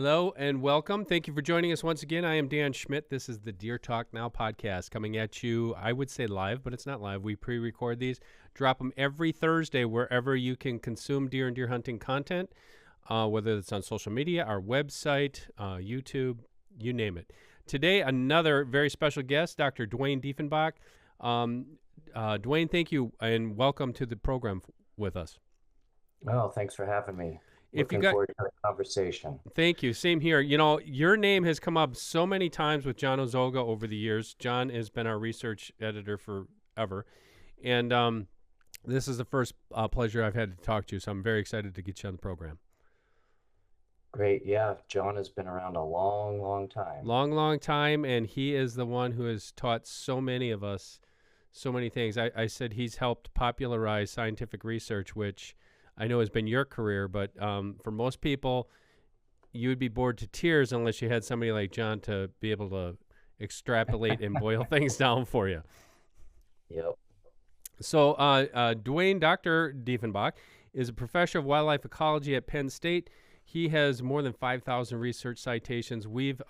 Hello and welcome. Thank you for joining us once again. I am Dan Schmidt. This is the Deer Talk Now podcast coming at you, I would say live, but it's not live. We pre-record these, drop them every Thursday wherever you can consume deer and deer hunting content, whether it's on social media, our website, YouTube, you name it. Today, another very special guest, Dr. Duane Diefenbach. Duane, thank you and welcome to the program with us. Oh, thanks for having me. If you Looking got forward to the conversation. Thank you. Same here. You know, your name has come up so many times with John Ozoga over the years. John has been our research editor forever. And this is the first pleasure I've had to talk to you, so I'm very excited to get you on the program. Great. Yeah, John has been around a long, long time. Long, long time, and he is the one who has taught so many of us so many things. I said he's helped popularize scientific research, which I know has been your career, but for most people, you would be bored to tears unless you had somebody like John to be able to extrapolate and boil things down for you. Yep. So, Duane, Dr. Diefenbach, is a professor of wildlife ecology at Penn State. He has more than 5,000 research citations. We've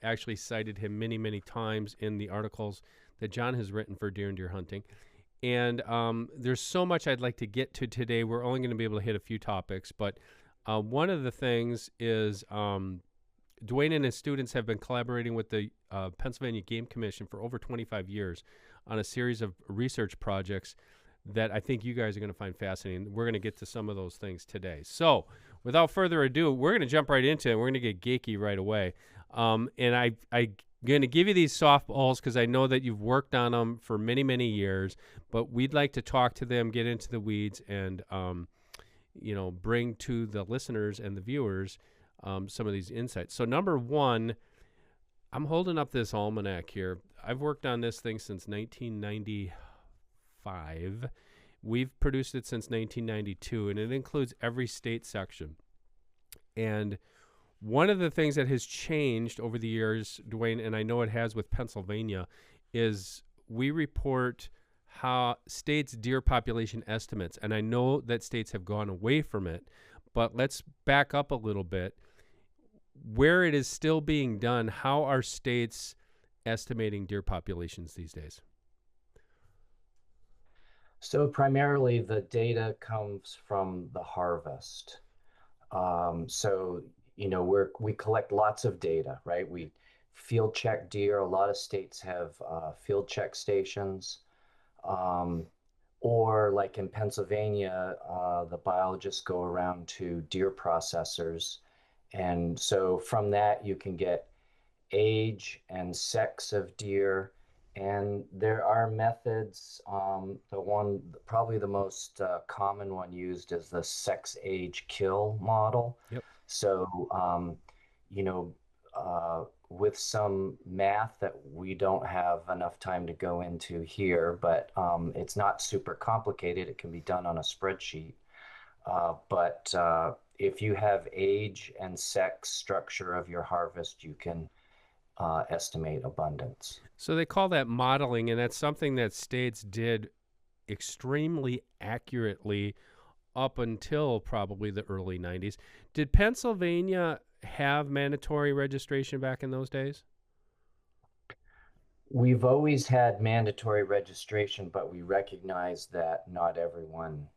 actually cited him many, many times in the articles that John has written for Deer and Deer Hunting. And there's so much I'd like to get to today. We're only going to be able to hit a few topics, but one of the things is Duane and his students have been collaborating with the Pennsylvania Game Commission for over 25 years on a series of research projects that I think you guys are going to find fascinating. We're going to get to some of those things today. So without further ado, we're going to jump right into it. We're going to get geeky right away. And I'm going to give you these softballs because I know that you've worked on them for many, many years, but we'd like to talk to them, get into the weeds, and bring to the listeners and the viewers some of these insights. So number one, I'm holding up this almanac here. I've worked on this thing since 1995. We've produced it since 1992, and it includes every state section. And one of the things that has changed over the years, Duane, and I know it has with Pennsylvania, is we report how states' deer population estimates. And I know that states have gone away from it, but let's back up a little bit. Where it is still being done, how are states estimating deer populations these days? So primarily the data comes from the harvest. So, we collect lots of data, right? We field check deer. A lot of states have field check stations. Or like in Pennsylvania, the biologists go around to deer processors. And so from that, you can get age and sex of deer. And there are methods. Probably the most common one used is the sex age kill model. Yep. So, you know, with some math that we don't have enough time to go into here, but it's not super complicated. It can be done on a spreadsheet. But if you have age and sex structure of your harvest, you can estimate abundance. So they call that modeling, and that's something that states did extremely accurately up until probably the early 90s. Did Pennsylvania have mandatory registration back in those days? We've always had mandatory registration, but we recognize that not everyone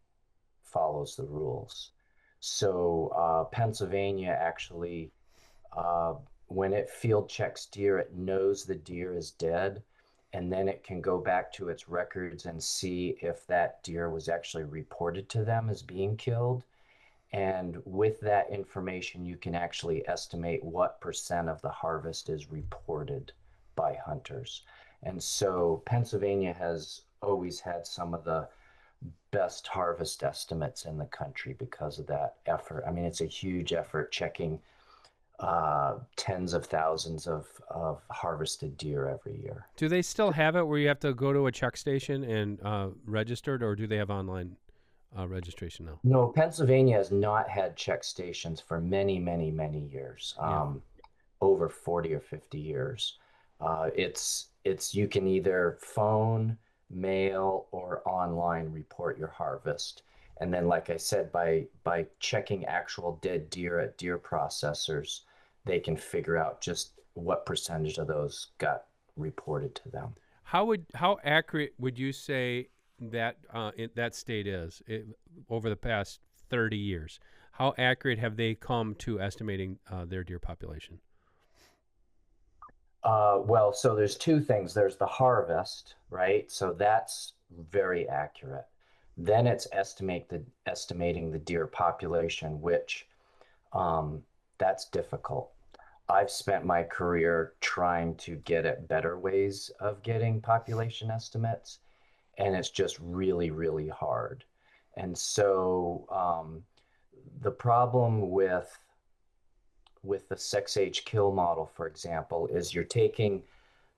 follows the rules. So Pennsylvania actually, when it field checks deer, it knows the deer is dead, and then it can go back to its records and see if that deer was actually reported to them as being killed. And with that information, you can actually estimate what percent of the harvest is reported by hunters. And so Pennsylvania has always had some of the best harvest estimates in the country because of that effort. I mean, it's a huge effort checking tens of thousands of harvested deer every year. Do they still have it where you have to go to a check station and register it, or do they have online registration now? No, Pennsylvania has not had check stations for many, many, many years, Yeah. over 40 or 50 years. It's you can either phone, mail, or online report your harvest. And then, like I said, by checking actual dead deer at deer processors, they can figure out just what percentage of those got reported to them. How accurate would you say that that state is over the past 30 years? How accurate have they come to estimating their deer population? Well, so there's two things. There's the harvest, right? So that's very accurate. Then it's estimating the deer population, which um, that's difficult. I've spent my career trying to get at better ways of getting population estimates, and it's just really, really hard. And so the problem with the sex age kill model, for example, is you're taking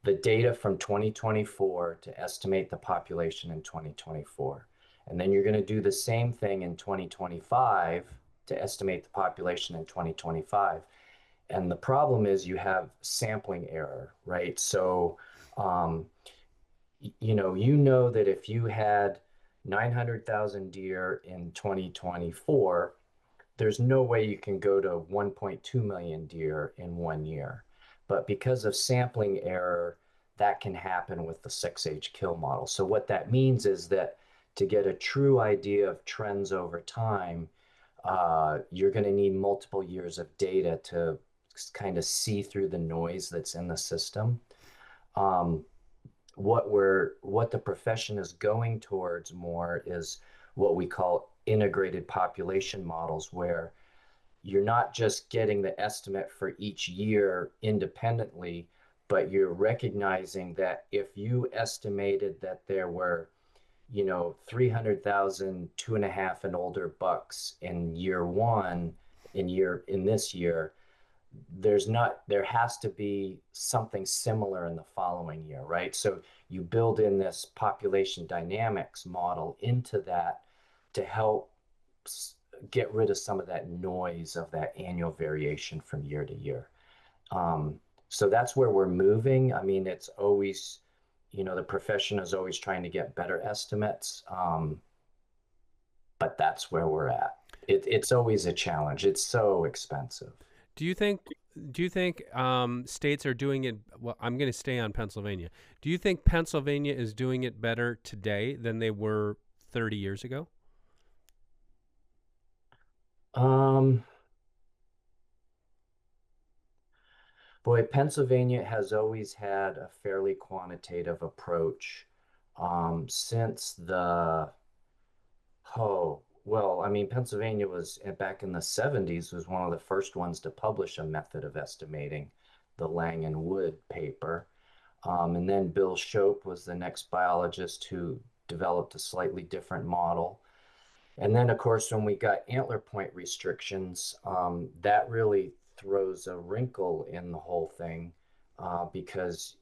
the data from 2024 to estimate the population in 2024. And then you're going to do the same thing in 2025 to estimate the population in 2025. And the problem is you have sampling error, right? So, um, you know that if you had 900,000 deer in 2024, there's no way you can go to 1.2 million deer in 1 year. But because of sampling error, that can happen with the six age kill model. So what that means is that to get a true idea of trends over time, you're going to need multiple years of data to kind of see through the noise that's in the system. Um, what the profession is going towards more is what we call integrated population models, where you're not just getting the estimate for each year independently, but you're recognizing that if you estimated that there were 300,000 2.5 and older bucks in year one, in this year, there has to be something similar in the following year, right? So you build in this population dynamics model into that to help get rid of some of that noise of that annual variation from year to year. So that's where we're moving. I mean, it's always, the profession is always trying to get better estimates, but that's where we're at. It's always a challenge. It's so expensive. Do you think states are doing it? Well, I'm going to stay on Pennsylvania. Do you think Pennsylvania is doing it better today than they were 30 years ago? Um, Boy, Pennsylvania has always had a fairly quantitative approach since well, I mean, Pennsylvania was back in the 70s was one of the first ones to publish a method of estimating, the Lang and Wood paper. And then Bill Shope was the next biologist who developed a slightly different model. And then, of course, when we got antler point restrictions, that really throws a wrinkle in the whole thing because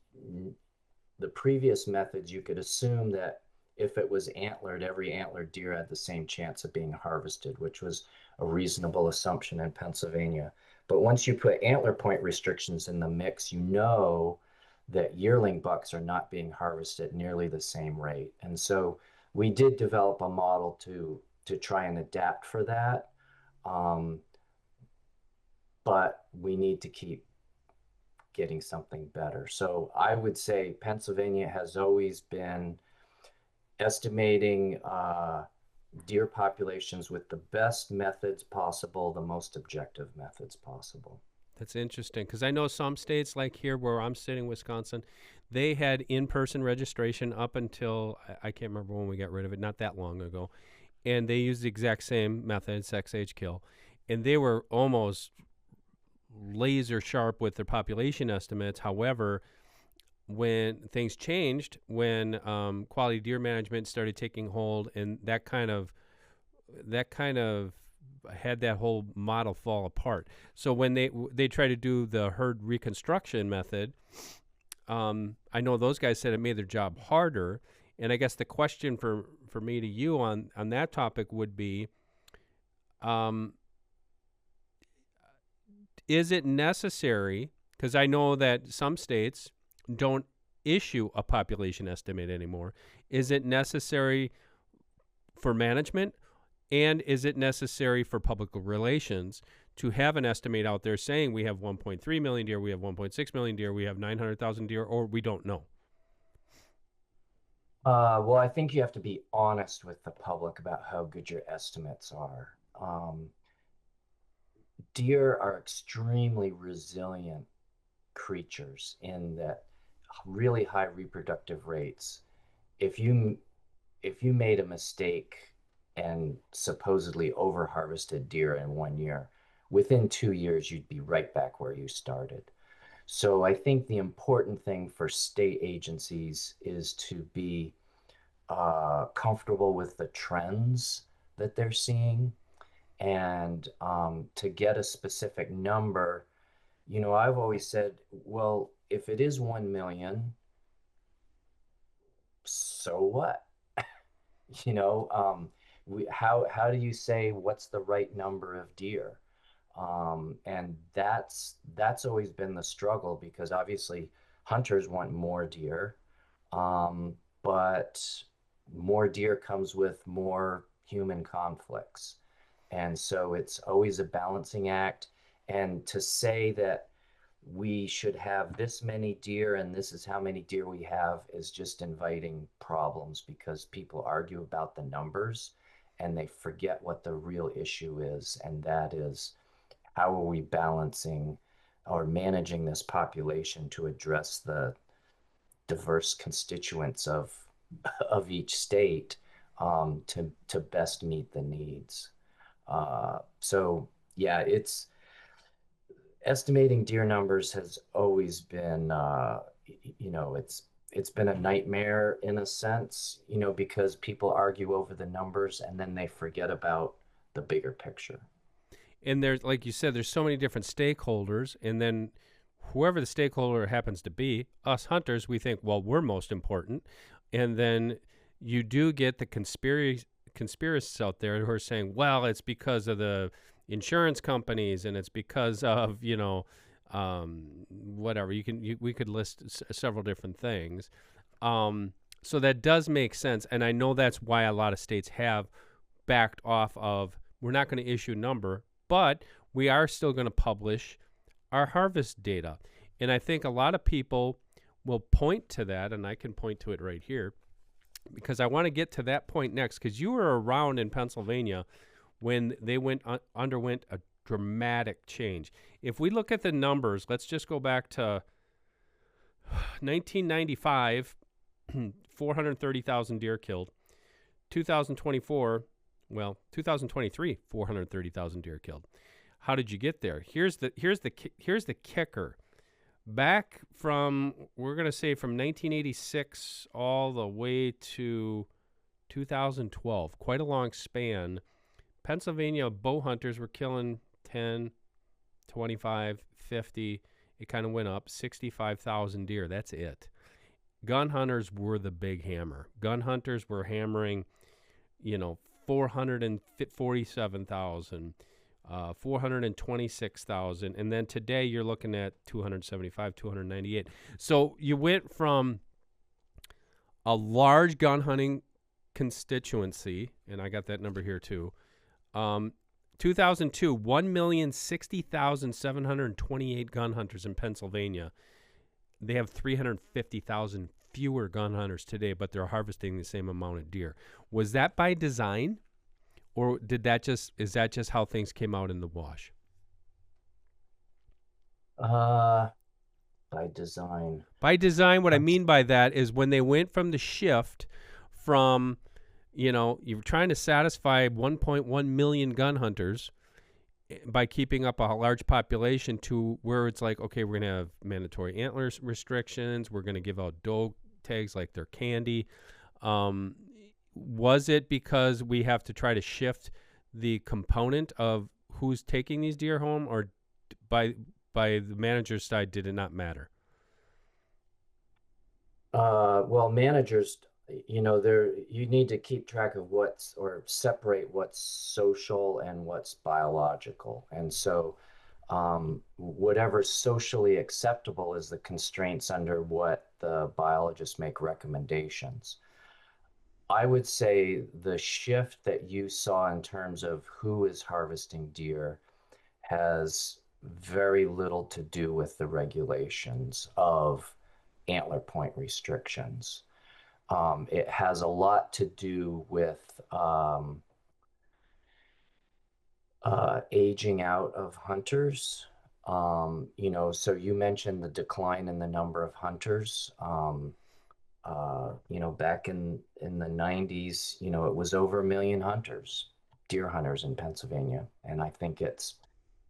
the previous methods, you could assume that if it was antlered, every antlered deer had the same chance of being harvested, which was a reasonable assumption in Pennsylvania. But once you put antler point restrictions in the mix, you know that yearling bucks are not being harvested at nearly the same rate. And so we did develop a model to try and adapt for that. Um, but we need to keep getting something better. So I would say Pennsylvania has always been estimating deer populations with the best methods possible, the most objective methods possible. That's interesting because I know some states, like here where I'm sitting, Wisconsin, they had in-person registration up until I can't remember when we got rid of it, not that long ago, and they used the exact same method, sex age kill, and they were almost laser sharp with their population estimates. However, when things changed, when quality deer management started taking hold, and that kind of had that whole model fall apart. So when they try to do the herd reconstruction method, I know those guys said it made their job harder. And I guess the question for me to you on that topic would be, is it necessary? Because I know that some states don't issue a population estimate anymore. Is it necessary for management, and is it necessary for public relations to have an estimate out there saying we have 1.3 million deer, we have 1.6 million deer, we have 900,000 deer, or we don't know? Well, I think you have to be honest with the public about how good your estimates are. Deer are extremely resilient creatures in that really high reproductive rates. If you if you made a mistake and supposedly over harvested deer in 1 year, within 2 years you'd be right back where you started. So I think the important thing for state agencies is to be comfortable with the trends that they're seeing and to get a specific number. I've always said, well, if it is 1 million, so what? You know, how do you say what's the right number of deer? And that's always been the struggle because obviously hunters want more deer, but more deer comes with more human conflicts. And so it's always a balancing act. And to say that we should have this many deer and this is how many deer we have is just inviting problems because people argue about the numbers and they forget what the real issue is. And that is, how are we balancing or managing this population to address the diverse constituents of each state to best meet the needs. So yeah, it's estimating deer numbers has always been it's been a nightmare in a sense, because people argue over the numbers and then they forget about the bigger picture. And there's, like you said, there's so many different stakeholders, and then whoever the stakeholder happens to be, us hunters, we think, well, we're most important. And then you do get the conspiracists out there who are saying, well, it's because of the insurance companies and it's because of, whatever. We could list several different things. So that does make sense. And I know that's why a lot of states have backed off of, we're not going to issue a number, but we are still going to publish our harvest data. And I think a lot of people will point to that, and I can point to it right here, because I want to get to that point next, because you were around in Pennsylvania when they underwent a dramatic change. If we look at the numbers, let's just go back to 1995, 430,000 deer killed. 2024, 2023, 430,000 deer killed. How did you get there? Here's the kicker. Back from, we're going to say from 1986 all the way to 2012, quite a long span, Pennsylvania bow hunters were killing 10, 25, 50. It kind of went up, 65,000 deer. That's it. Gun hunters were the big hammer. Gun hunters were hammering, 447,000. 426,000, and then today you're looking at 275, 298. So you went from a large gun hunting constituency, and I got that number here too. 2002, 1,060,728 gun hunters in Pennsylvania. They have 350,000 fewer gun hunters today, but they're harvesting the same amount of deer. Was that by design? Or is that just how things came out in the wash? By design. By design, what I That's mean by that is when they went from the shift from, you're trying to satisfy 1.1 million gun hunters by keeping up a large population to where it's like, okay, we're going to have mandatory antler restrictions. We're going to give out dog tags like they're candy. Was it because we have to try to shift the component of who's taking these deer home, or by the manager's side, did it not matter? well, managers, you need to keep track of or separate what's social and what's biological. And so, whatever's socially acceptable is the constraints under what the biologists make recommendations. I would say the shift that you saw in terms of who is harvesting deer has very little to do with the regulations of antler point restrictions. It has a lot to do with aging out of hunters. So you mentioned the decline in the number of hunters. Back in the 90s, it was over 1 million hunters, deer hunters in Pennsylvania, and I think it's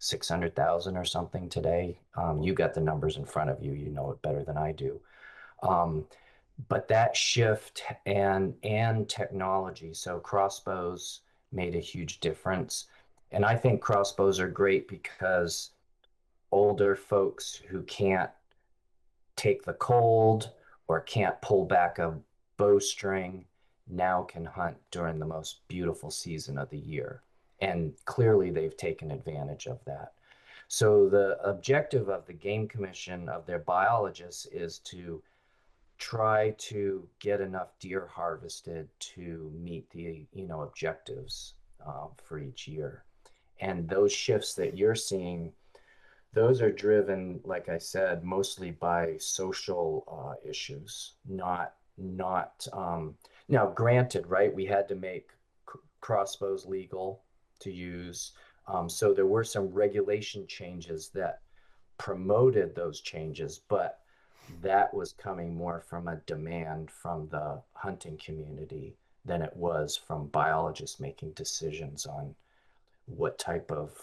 600,000 or something today. You got the numbers in front of you. You know it better than I do. Um, but that shift and technology, so crossbows made a huge difference. And I think crossbows are great because older folks who can't take the cold or can't pull back a bowstring now can hunt during the most beautiful season of the year. And clearly they've taken advantage of that. So the objective of the Game Commission, of their biologists, is to try to get enough deer harvested to meet the objectives for each year. And those shifts that you're seeing, those are driven, like I said, mostly by social issues, not. Now, granted, right? We had to make crossbows legal to use, so there were some regulation changes that promoted those changes, but that was coming more from a demand from the hunting community than it was from biologists making decisions on what type of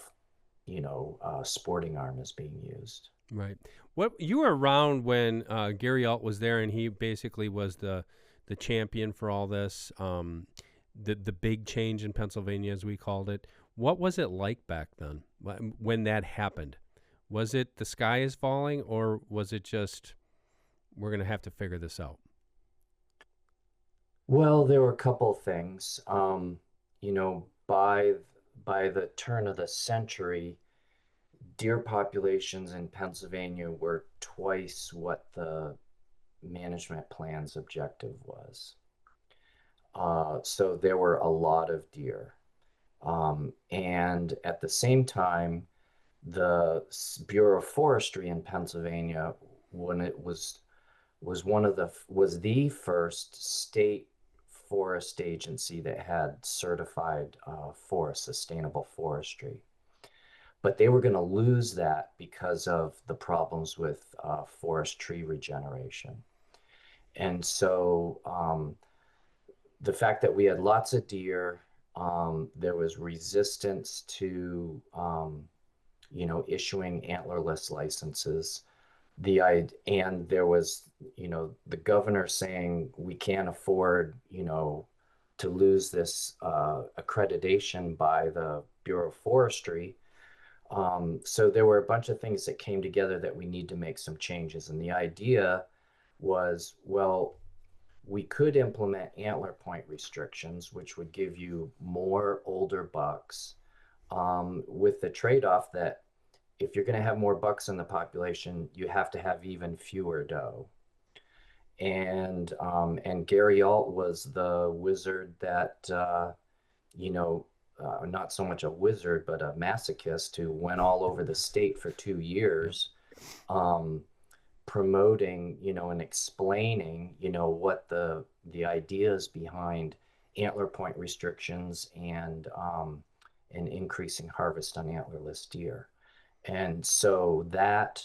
sporting arm is being used. Right. What you were around when Gary Alt was there, and he basically was the champion for all this, the big change in Pennsylvania, as we called it. What was it like back then when that happened? Was it the sky is falling, or was it just we're going to have to figure this out? Well, there were a couple things. By the turn of the century, deer populations in Pennsylvania were twice what the management plan's objective was. So there were a lot of deer. And at the same time, the Bureau of Forestry in Pennsylvania, when it was the first state forest agency that had certified forest sustainable forestry. But they were going to lose that because of the problems with forest tree regeneration. And so the fact that we had lots of deer, there was resistance to issuing antlerless licenses. And there was the governor saying we can't afford to lose this accreditation by the Bureau of Forestry. So there were a bunch of things that came together that we need to make some changes. And the idea was, well, we could implement antler point restrictions, which would give you more older bucks, with the trade-off that if you're going to have more bucks in the population, you have to have even fewer doe. And Gary Alt was the wizard that not so much a wizard, but a masochist who went all over the state for 2 years, um, promoting, and explaining, what the ideas behind antler point restrictions and increasing harvest on antlerless deer. And so that,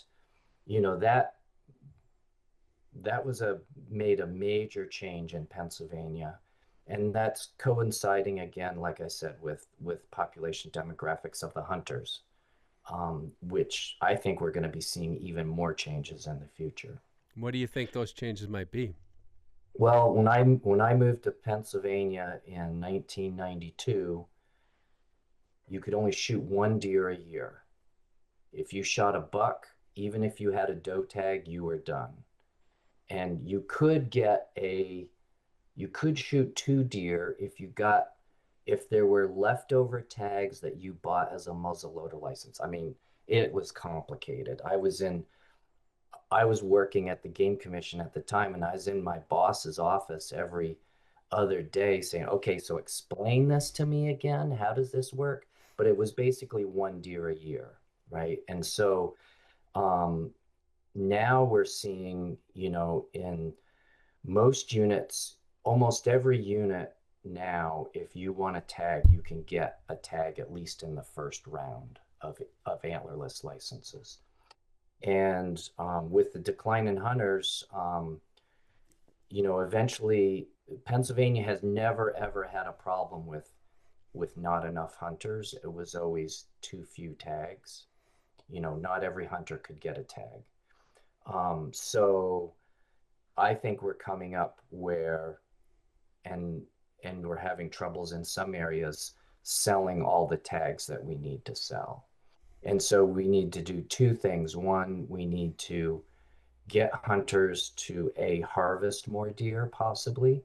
you know, that was a made a major change in Pennsylvania. And that's coinciding again, like I said, with population demographics of the hunters, which I think we're going to be seeing even more changes in the future. What do you think those changes might be? Well, when I moved to Pennsylvania in 1992, you could only shoot one deer a year. If you shot a buck, even if you had a doe tag, you were done. And you could shoot two deer if there were leftover tags that you bought as a muzzleloader license. I mean, it was complicated. I was working at the Game Commission at the time, and I was in my boss's office every other day saying, okay, so explain this to me again. How does this work? but it was basically one deer a year, right? And so um, now we're seeing, in most units, almost every unit now, if you want a tag, you can get a tag at least in the first round of antlerless licenses. And with the decline in hunters, eventually Pennsylvania has never ever had a problem with not enough hunters. It was always too few tags. Not every hunter could get a tag. So I think we're coming up where, and we're having troubles in some areas selling all the tags that we need to sell. And so we need to do two things. One, we need to get hunters to harvest more deer, possibly.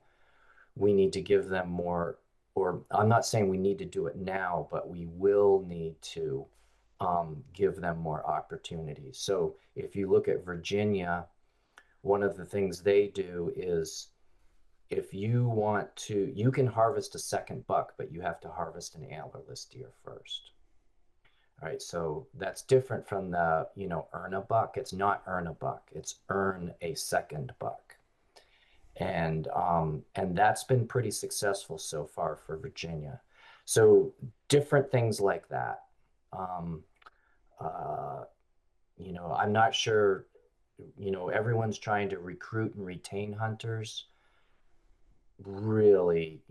We need to give them more, or I'm not saying we need to do it now, but we will need to give them more opportunities. So if you look at Virginia, one of the things they do is, if you want to, you can harvest a second buck, but you have to harvest an antlerless deer first. All right, so that's different from the, earn a buck. It's not earn a buck, it's earn a second buck. And that's been pretty successful so far for Virginia. So different things like that. Um, uh, I'm not sure, everyone's trying to recruit and retain hunters. Really,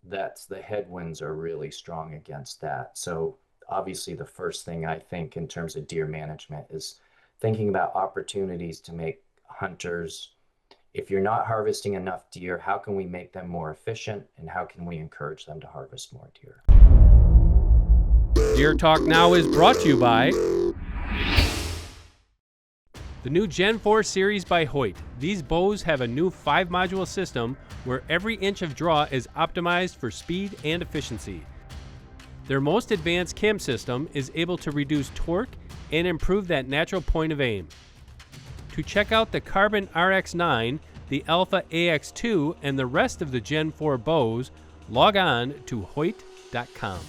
that's the headwinds are really strong against that. So obviously the first thing I think in terms of deer management is thinking about opportunities to make hunters, if you're not harvesting enough deer, how can we make them more efficient and how can we encourage them to harvest more deer? Deer Talk Now is brought to you by the new Gen 4 series by Hoyt. These bows have a new 5-module system where every inch of draw is optimized for speed and efficiency. Their most advanced cam system is able to reduce torque and improve that natural point of aim. To check out the Carbon RX9, the Alpha AX2, and the rest of the Gen 4 bows, log on to Hoyt.com.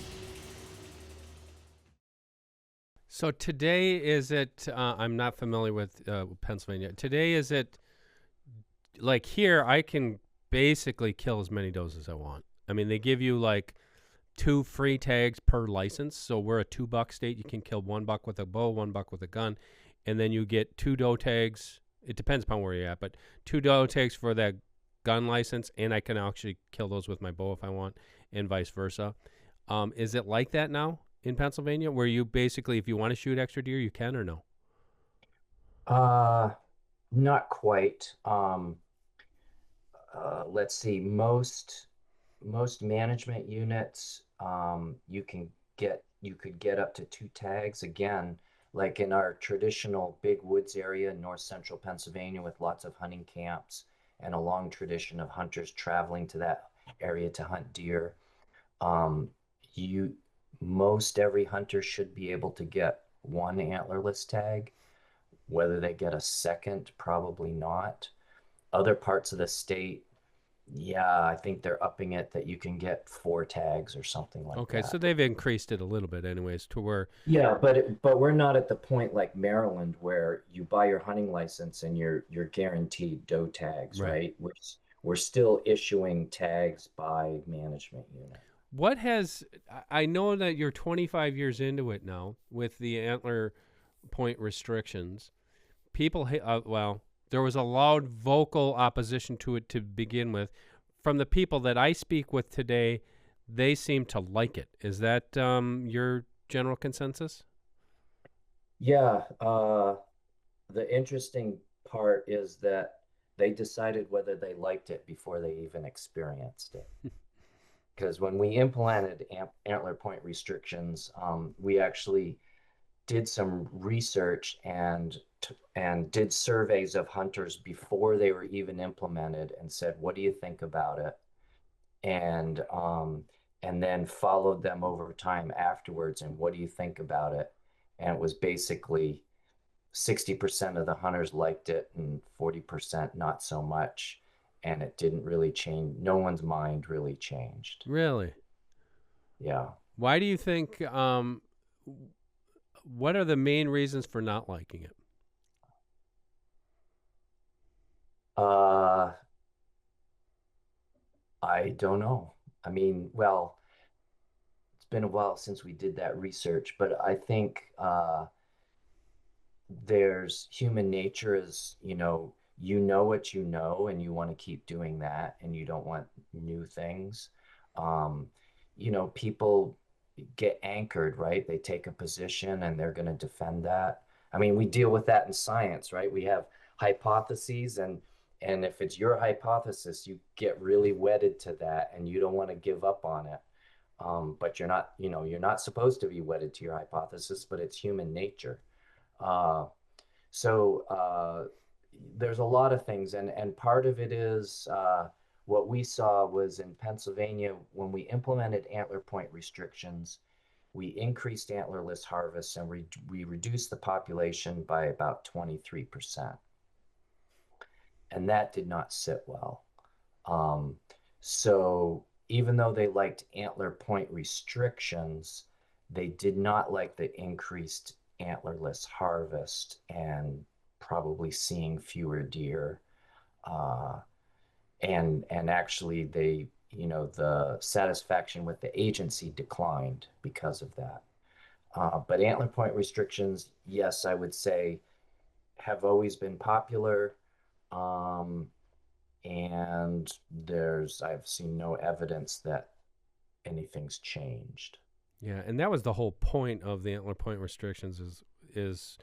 So today is it, I'm not familiar with Pennsylvania. Today is it, like here, I can basically kill as many does as I want. I mean, they give you like 2 free tags per license. So we're a 2-buck state. You can kill 1 buck with a bow, 1 buck with a gun. And then you get 2 doe tags. It depends upon where you're at, but 2 doe tags for that gun license. And I can actually kill those with my bow if I want, and vice versa. Is it like that now in Pennsylvania, where you basically, if you want to shoot extra deer, you can, or no? Uh, Not quite. Let's see, most management units, you could get up to 2 tags. Again, like in our traditional big woods area in north central Pennsylvania with lots of hunting camps and a long tradition of hunters traveling to that area to hunt deer. Um, you Most every hunter should be able to get 1 antlerless tag. Whether they get a second, probably not. Other parts of the state, yeah, I think they're upping it that you can get 4 tags or something like Okay, so that. they've increased it a little bit, anyways, to where. Yeah, but we're not at the point like Maryland where you buy your hunting license and you're guaranteed doe tags, Right. right? We're still issuing tags by management unit. What has, I know that you're 25 years into it now with the antler point restrictions. People, well, there was a loud vocal opposition to it to begin with. From the people that I speak with today, they seem to like it. Is that your general consensus? Yeah, the interesting part is that they decided whether they liked it before they even experienced it. Because when we implemented antler point restrictions, we actually did some research and did surveys of hunters before they were even implemented and said, "What do you think about it?" And and then followed them over time afterwards. And what do you think about it? And it was basically 60% of the hunters liked it and 40% not so much. And it didn't really change. No one's mind really changed. Really? Yeah. Why do you think? What are the main reasons for not liking it? Uh, I don't know. I mean, well, it's been a while since we did that research, but I think there's human nature is, you know what you know, and you want to keep doing that, and you don't want new things. Um, People get anchored, right? They take a position and they're going to defend that. I mean, we deal with that in science, right? We have hypotheses, and if it's your hypothesis, you get really wedded to that, and you don't want to give up on it. But you're not supposed to be wedded to your hypothesis, but it's human nature. Uh, so there's a lot of things, and part of it is what we saw was in Pennsylvania when we implemented antler point restrictions. We increased antlerless harvests and we reduced the population by about 23%. And that did not sit well. Um, so even though they liked antler point restrictions, they did not like the increased antlerless harvest and probably seeing fewer deer. Uh, and actually the satisfaction with the agency declined because of that. But antler point restrictions, yes, I would say have always been popular. Um, and I've seen no evidence that anything's changed. Yeah, and that was the whole point of the antler point restrictions is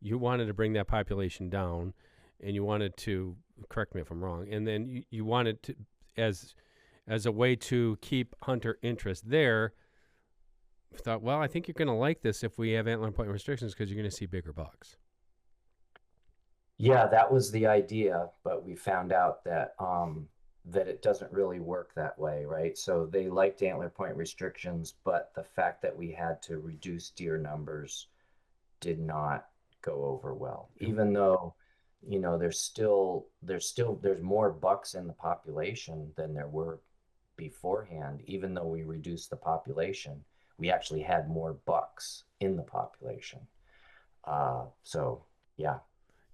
you wanted to bring that population down, and you wanted to correct me if I'm wrong, and then you wanted to as as a way to keep hunter interest there. Thought, well, I think you're going to like this if we have antler point restrictions because you're going to see bigger bucks. Yeah, that was the idea, but we found out that it doesn't really work that way, right? So they liked antler point restrictions, but the fact that we had to reduce deer numbers did not go over well. And Even though, there's more bucks in the population than there were beforehand. Even though we reduced the population, we actually had more bucks in the population. So yeah,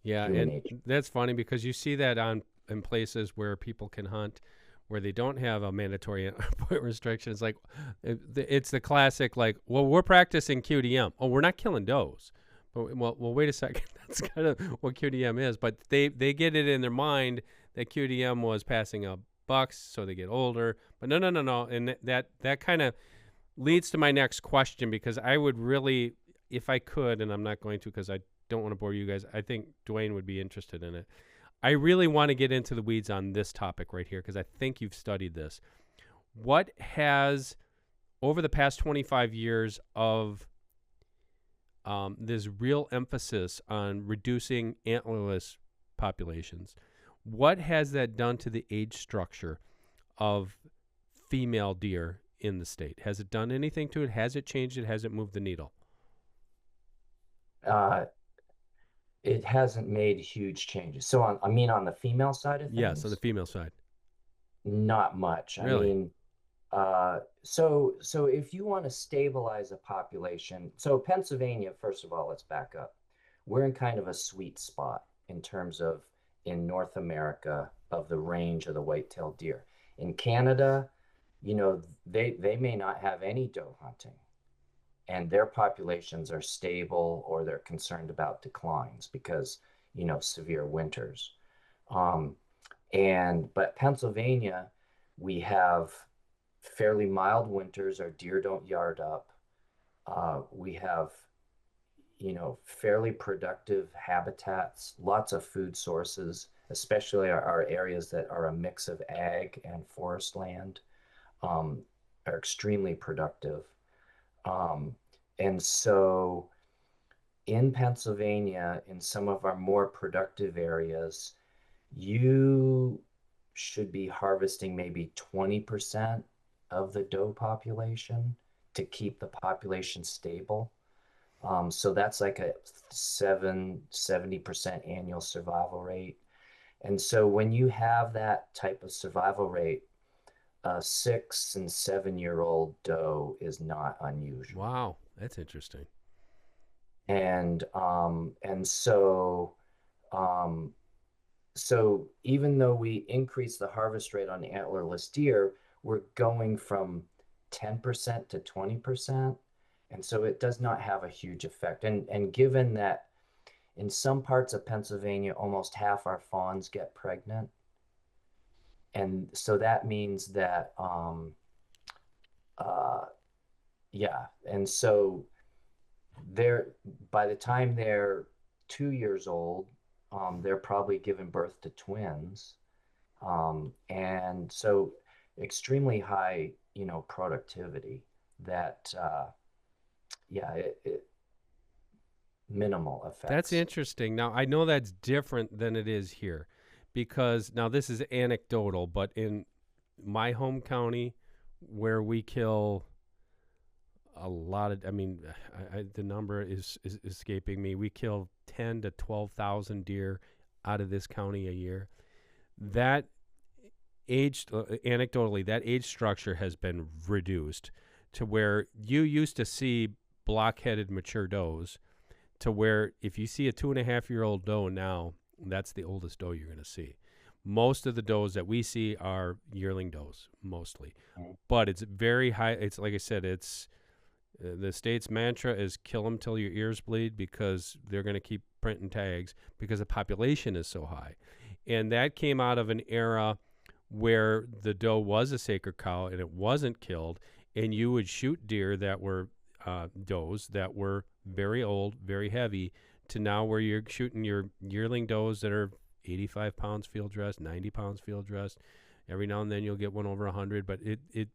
yeah, human and nature. that's funny because you see that on in places where people can hunt where they don't have a mandatory point restriction. It's like it's the classic like, well, we're practicing QDM. Oh, we're not killing does. But well, wait a second. That's kind of what QDM is. But they get it in their mind that QDM was passing up bucks, so they get older. But no, and that kind of leads to my next question because I would really, if I could, and I'm not going to because I don't want to bore you guys. I think Duane would be interested in it. I really want to get into the weeds on this topic right here because I think you've studied this. What has, over the past 25 years of this real emphasis on reducing antlerless populations, what has that done to the age structure of female deer in the state? Has it done anything to it? Has it changed it? Has it moved the needle? Uh, it hasn't made huge changes. So I mean, on the female side of Yes, on the things, female side. not much. I Really? mean, so if you want to stabilize a population, so Pennsylvania, first of all, let's back up. We're in kind of a sweet spot in terms of in North America of the range of the white-tailed deer. In Canada, they may not have any doe hunting, and their populations are stable or they're concerned about declines because, severe winters. Um, but Pennsylvania, we have fairly mild winters. Our deer don't yard up. We have, fairly productive habitats, lots of food sources, especially our areas that are a mix of ag and forest land, um, are extremely productive. Um, and so in Pennsylvania, in some of our more productive areas, you should be harvesting maybe 20% of the doe population to keep the population stable. So that's like a 70% annual survival rate. And so when you have that type of survival rate, a 6 and 7 year old doe is not unusual. Wow, that's interesting. And so even though we increase the harvest rate on antlerless deer, we're going from 10% to 20%. And so it does not have a huge effect. And given that in some parts of Pennsylvania, almost half our fawns get pregnant. And so that means that, uh, yeah. And so they're, by the time they're 2 years old, they're probably giving birth to twins. And so extremely high, productivity that, yeah, minimal That's effects. interesting. Now, I know that's different than it is here because now this is anecdotal, but in my home county where we kill a lot of, I mean, the number is escaping me. We kill 10 to 12,000 deer out of this county a year. That anecdotally, that age structure has been reduced to where you used to see block-headed mature does to where if you see a 2.5-year-old doe now, that's the oldest doe you're going to see. Most of the does that we see are yearling does, mostly, but it's very high. It's like I said, it's the state's mantra is kill them till your ears bleed because they're going to keep printing tags because the population is so high, and that came out of an era where the doe was a sacred cow and it wasn't killed, and you would shoot deer that were does that were very old, very heavy, to now where you're shooting your yearling does that are 85 pounds field dressed, 90 pounds field dressed. Every now and then you'll get one over 100, but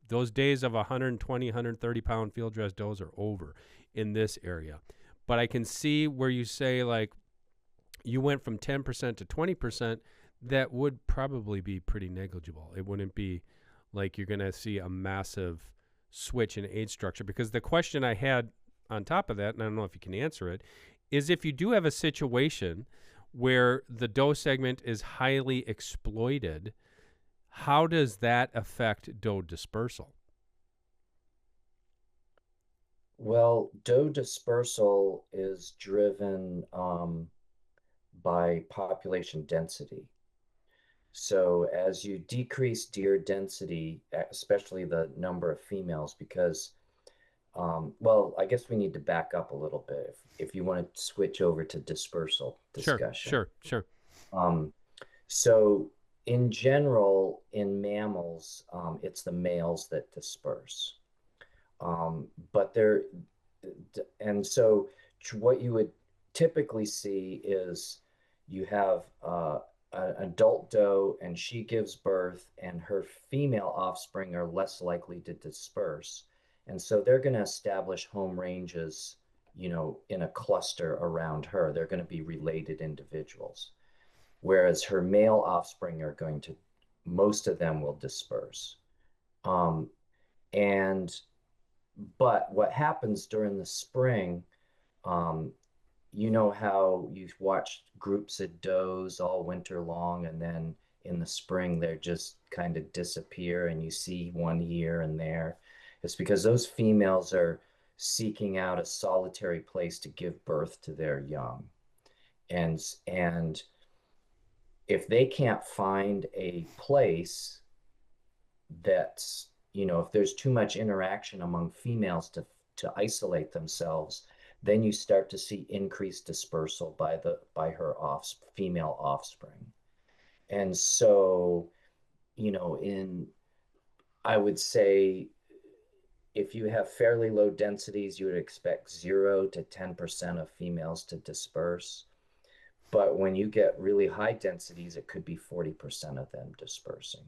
those days of 120, 130-pound field dressed does are over in this area. But I can see where you say, like, you went from 10% to 20%, that would probably be pretty negligible. It wouldn't be like you're going to see a massive switch in age structure. Because the question I had on top of that, and I don't know if you can answer it, is if you do have a situation where the doe segment is highly exploited, how does that affect doe dispersal? Well, doe dispersal is driven by population density. So as you decrease deer density, especially the number of females, because, well, I guess we need to back up a little bit if you want to switch over to dispersal Sure, discussion. sure, sure. Um, so in general, in mammals, it's the males that disperse. But there, and so what you would typically see is you have an adult doe and she gives birth, and her female offspring are less likely to disperse. And so they're going to establish home ranges, in a cluster around her. They're going to be related individuals. Whereas her male offspring are going to, most of them will disperse. Um, and but what happens during the spring, um, you know how you've watched groups of does all winter long, and then in the spring they just kind of disappear, and you see one here and there. It's because those females are seeking out a solitary place to give birth to their young. And if they can't find a place that's, if there's too much interaction among females to isolate themselves, then you start to see increased dispersal by her female offspring. And so, in I would say if you have fairly low densities, you would expect 0 to 10% of females to disperse. But when you get really high densities, it could be 40% of them dispersing.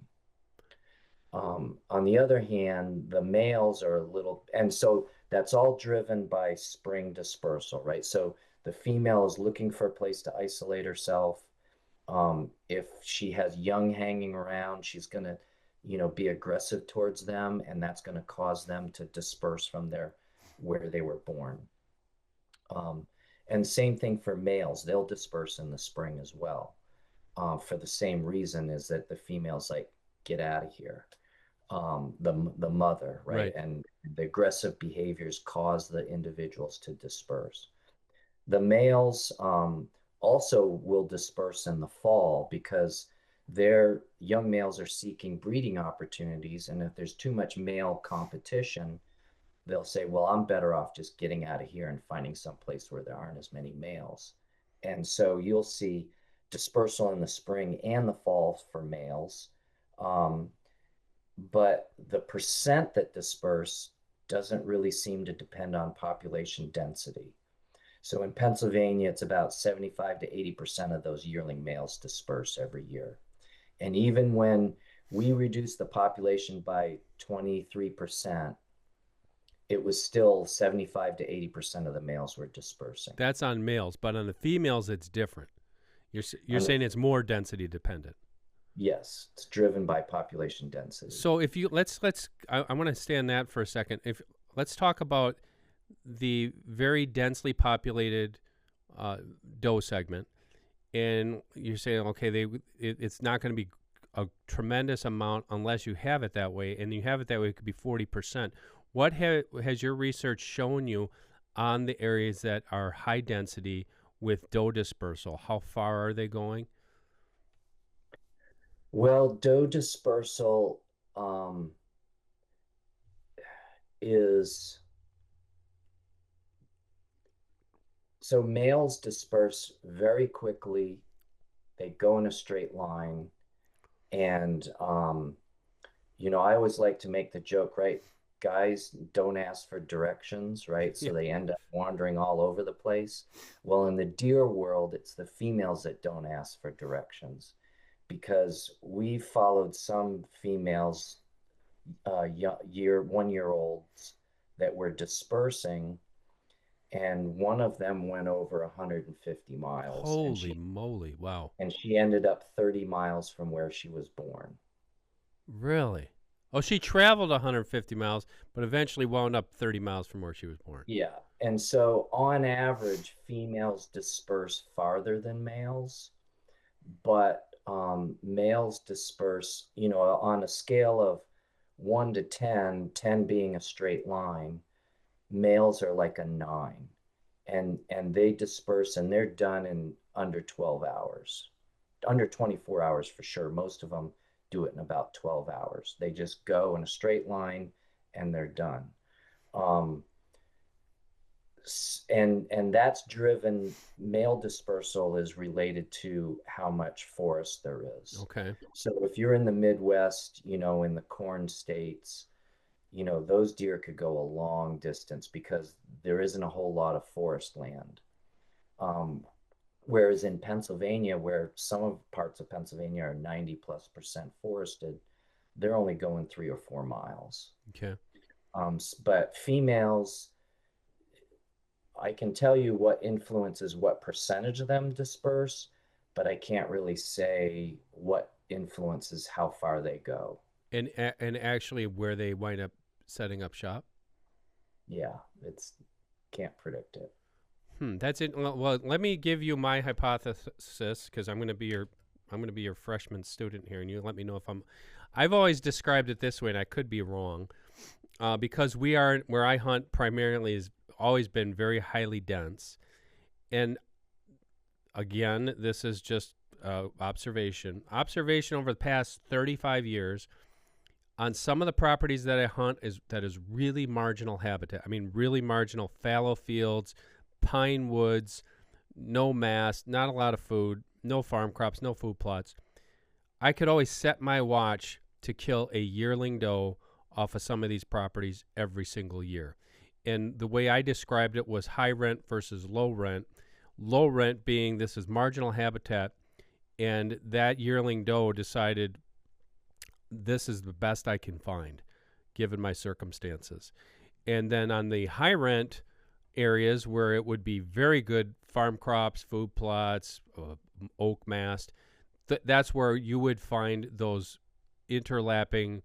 On the other hand, the males are a little, and so that's all driven by spring dispersal, right? So the female is looking for a place to isolate herself. If she has young hanging around, she's going to, be aggressive towards them, and that's going to cause them to disperse from where they were born. Um, and same thing for males, they'll disperse in the spring as well, for the same reason is that the females like, get out of here. the mother, right? Right. And the aggressive behaviors cause the individuals to disperse. The males also will disperse in the fall because their young males are seeking breeding opportunities, and if there's too much male competition, they'll say, well, I'm better off just getting out of here and finding some place where there aren't as many males. And so you'll see dispersal in the spring and the fall for males. Um, but the percent that disperse doesn't really seem to depend on population density. So in Pennsylvania, it's about 75 to 80% of those yearling males disperse every year. And even when we reduce the population by 23%, it was still 75 to 80% of the males were dispersing. That's on males, but on the females, it's different. You're On the, saying it's more density dependent. yes, it's driven by population density. So if you I want to stay on that for a second. If let's talk about the very densely populated uh, doe segment, and you're saying okay, it's not going to be a tremendous amount unless you have it that way, and you have it that way, it could be 40%. What has your research shown you on the areas that are high density with doe dispersal? How far are they going? Well, doe dispersal is so males disperse very quickly. They go in a straight line. And, I always like to make the joke, right? Guys don't ask for directions, right? Yeah. So they end up wandering all over the place. Well, in the deer world, it's the females that don't ask for directions because we followed some females, 1 year olds that were dispersing, and one of them went over 150 miles, and Holy she moly! Wow. and she ended up 30 miles from where she was born. Really? Oh, she traveled 150 miles, but eventually wound up 30 miles from where she was born. Yeah. And so on average, females disperse farther than males, but males disperse, on a scale of 1 to 10, 10 being a straight line, males are like a 9. And they disperse and they're done in under 12 hours. Under 24 hours for sure. Most of them do it in about 12 hours. They just go in a straight line and they're done. Um, and that's driven, male dispersal is related to how much forest there is. Okay. So if you're in the Midwest, in the corn states, those deer could go a long distance because there isn't a whole lot of forest land. Whereas in Pennsylvania, where some of parts of Pennsylvania are 90+% forested, they're only going 3 or 4 miles. Okay. But females, I can tell you what influences what percentage of them disperse, but I can't really say what influences how far they go. And actually where they wind up setting up shop? Yeah, it's can't predict it. That's it. Well, let me give you my hypothesis because I'm going to be your freshman student here, and you let me know if I'm. I've always described it this way, and I could be wrong, because we are where I hunt primarily has always been very highly dense, and again, this is just observation. Observation over the past 35 years on some of the properties that I hunt is really marginal habitat. I mean, really marginal fallow fields, pine woods, no mass, not a lot of food, no farm crops, no food plots. I could always set my watch to kill a yearling doe off of some of these properties every single year. And the way I described it was high rent versus low rent. Low rent being this is marginal habitat, and that yearling doe decided this is the best I can find given my circumstances. And then on the high rent areas where it would be very good farm crops, food plots, oak mast, that's where you would find those interlapping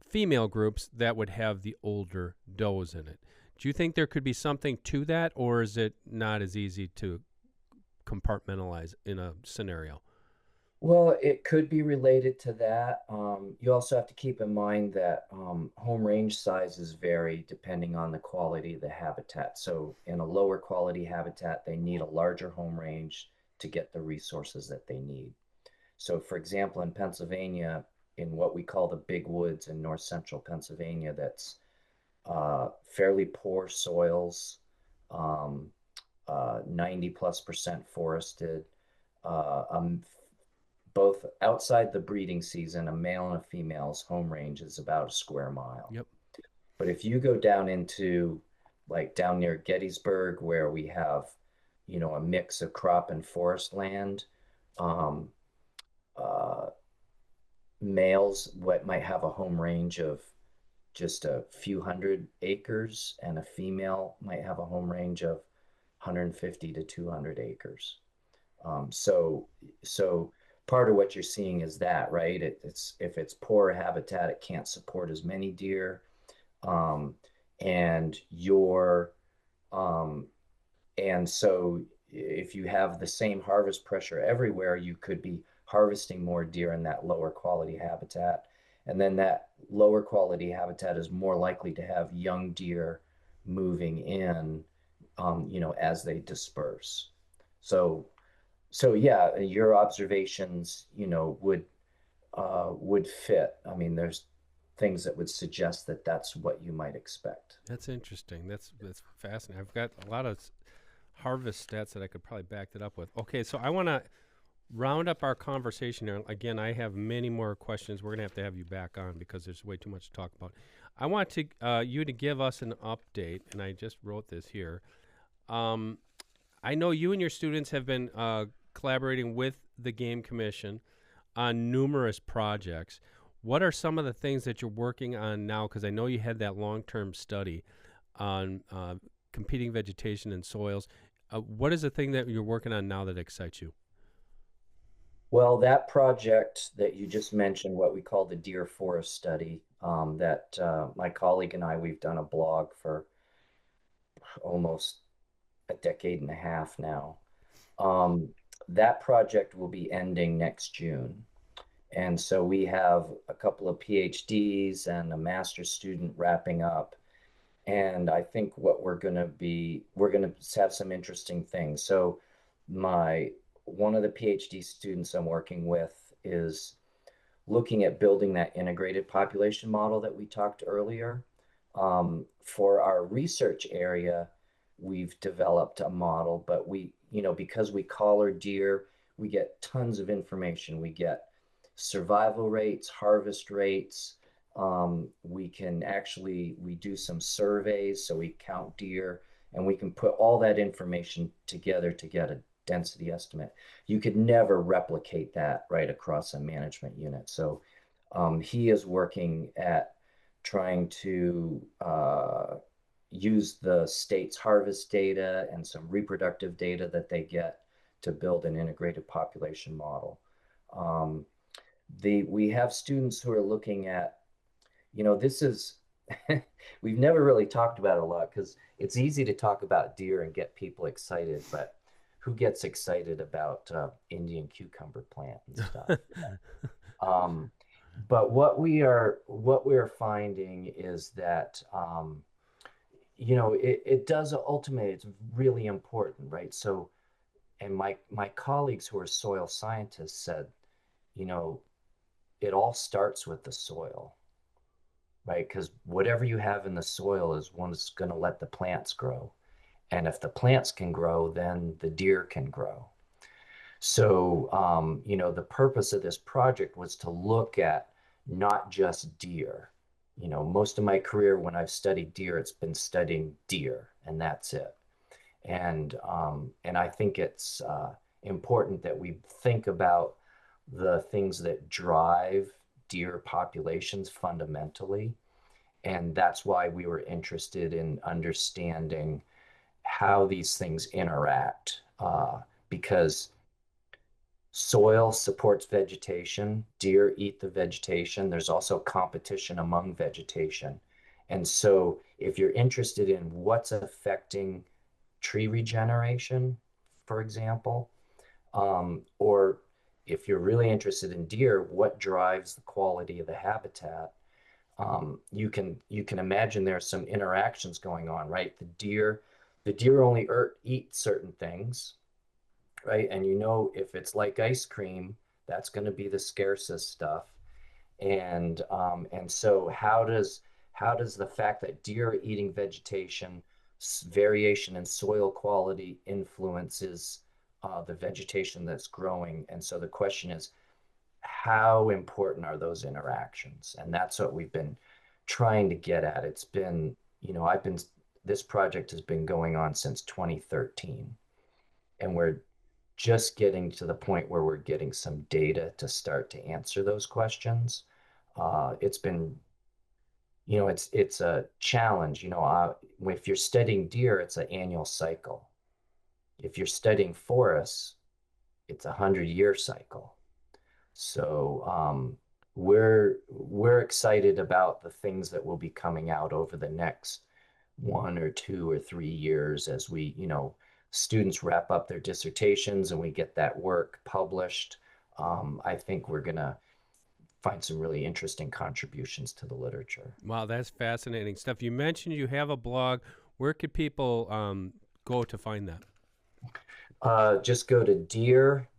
female groups that would have the older does in it. Do you think there could be something to that, or is it not as easy to compartmentalize in a scenario? Well, it could be related to that. You also have to keep in mind that home range sizes vary depending on the quality of the habitat. So in a lower quality habitat, they need a larger home range to get the resources that they need. So for example, in Pennsylvania, in what we call the big woods in north central Pennsylvania, that's fairly poor soils, um, 90+% forested, a both outside the breeding season, a male and a female's home range is about a square mile. Yep. But if you go down into like down near Gettysburg, where we have, a mix of crop and forest land, um, uh, males what might have a home range of just a few hundred acres, and a female might have a home range of 150 to 200 acres. So part of what you're seeing is that, right? It's if it's poor habitat, it can't support as many deer, um, and your um, and so if you have the same harvest pressure everywhere, you could be harvesting more deer in that lower quality habitat, and then that lower quality habitat is more likely to have young deer moving in, as they disperse. So so yeah, your observations, would fit. I mean, there's things that would suggest that that's what you might expect. That's interesting. That's fascinating. I've got a lot of harvest stats that I could probably back that up with. Okay, so I want to round up our conversation here. Again, I have many more questions. We're gonna have you back on because there's way too much to talk about. I want to you to give us an update, and I just wrote this here. Um, I know you and your students have been collaborating with the Game Commission on numerous projects. What are some of the things that you're working on now? Because I know you had that long-term study on competing vegetation and soils. What is the thing that you're working on now that excites you? Well, that project that you just mentioned, what we call the Deer Forest Study, that my colleague and I, we've done a blog for almost a decade and a half now. Um, that project will be ending next June. And so we have a couple of PhDs and a master's student wrapping up. And I think what we're going to have some interesting things. So my one of the PhD students I'm working with is looking at building that integrated population model that we talked earlier. For our research area, we've developed a model, but because we collar deer, we get tons of information. We get survival rates, harvest rates. We do some surveys, so we count deer, and we can put all that information together to get a density estimate. You could never replicate that right across a management unit. So he is working at trying to use the state's harvest data and some reproductive data that they get to build an integrated population model. Um, we have students who are looking at, this is, we've never really talked about it a lot because it's easy to talk about deer and get people excited, but who gets excited about Indian cucumber plant and stuff? Um, but what we are finding is that it does ultimately, it's really important, right? So, and my colleagues who are soil scientists said, you know, it all starts with the soil, right? Because whatever you have in the soil is what's going to let the plants grow. And if the plants can grow, then the deer can grow. So, the purpose of this project was to look at not just deer. Most of my career when I've studied deer, it's been studying deer, and that's it. And I think it's important that we think about the things that drive deer populations fundamentally. And that's why we were interested in understanding how these things interact, because soil supports vegetation, deer eat the vegetation. There's also competition among vegetation. And so, if you're interested in what's affecting tree regeneration, for example, or if you're really interested in deer, what drives the quality of the habitat? You can imagine there's some interactions going on, right? The deer only eat certain things, right? And if it's like ice cream, that's going to be the scarcest stuff. And so how does the fact that deer are eating vegetation, variation in soil quality influences the vegetation that's growing? And so the question is, how important are those interactions? And that's what we've been trying to get at. It's been, I've been, this project has been going on since 2013, and we're just getting to the point where we're getting some data to start to answer those questions. It's been, it's a challenge. If you're studying deer, it's an annual cycle. If you're studying forests, it's a 100-year cycle. So we're excited about the things that will be coming out over the next 1 or 2 or 3 years as students wrap up their dissertations and we get that work published. I think we're gonna find some really interesting contributions to the literature. Wow, that's fascinating stuff. You mentioned you have a blog. Where could people go to find that? Just go to deer.psu.edu.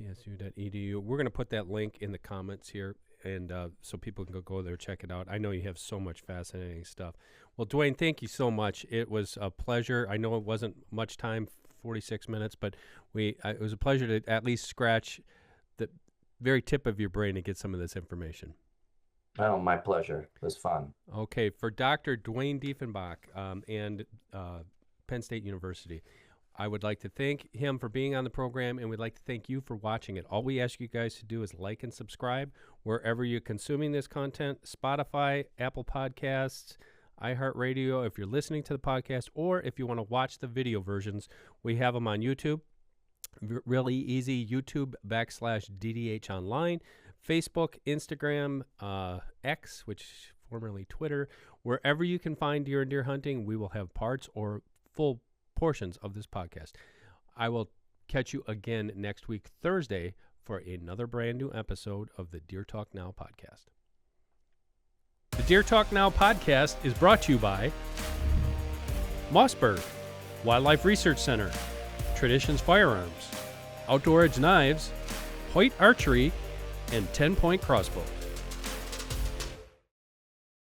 psu.edu. We're going to put that link in the comments here, and so people can go there, check it out. I know you have so much fascinating stuff. Well, Duane, thank you so much. It was a pleasure. I know it wasn't much time, 46 minutes, but it was a pleasure to at least scratch the very tip of your brain to get some of this information. Oh, my pleasure. It was fun. Okay, for Dr. Duane Diefenbach and Penn State University, I would like to thank him for being on the program, and we'd like to thank you for watching it. All we ask you guys to do is like and subscribe wherever you're consuming this content: Spotify, Apple Podcasts, iHeartRadio, if you're listening to the podcast, or if you want to watch the video versions, we have them on YouTube. Really easy, YouTube.com/DDH Online, Facebook, Instagram, X, which formerly Twitter. Wherever you can find deer and deer hunting, we will have parts or full portions of this podcast. I will catch you again next week, Thursday, for another brand new episode of the Deer Talk Now podcast. The Deer Talk Now podcast is brought to you by Mossberg, Wildlife Research Center, Traditions Firearms, Outdoor Edge Knives, Hoyt Archery, and 10 Point Crossbows.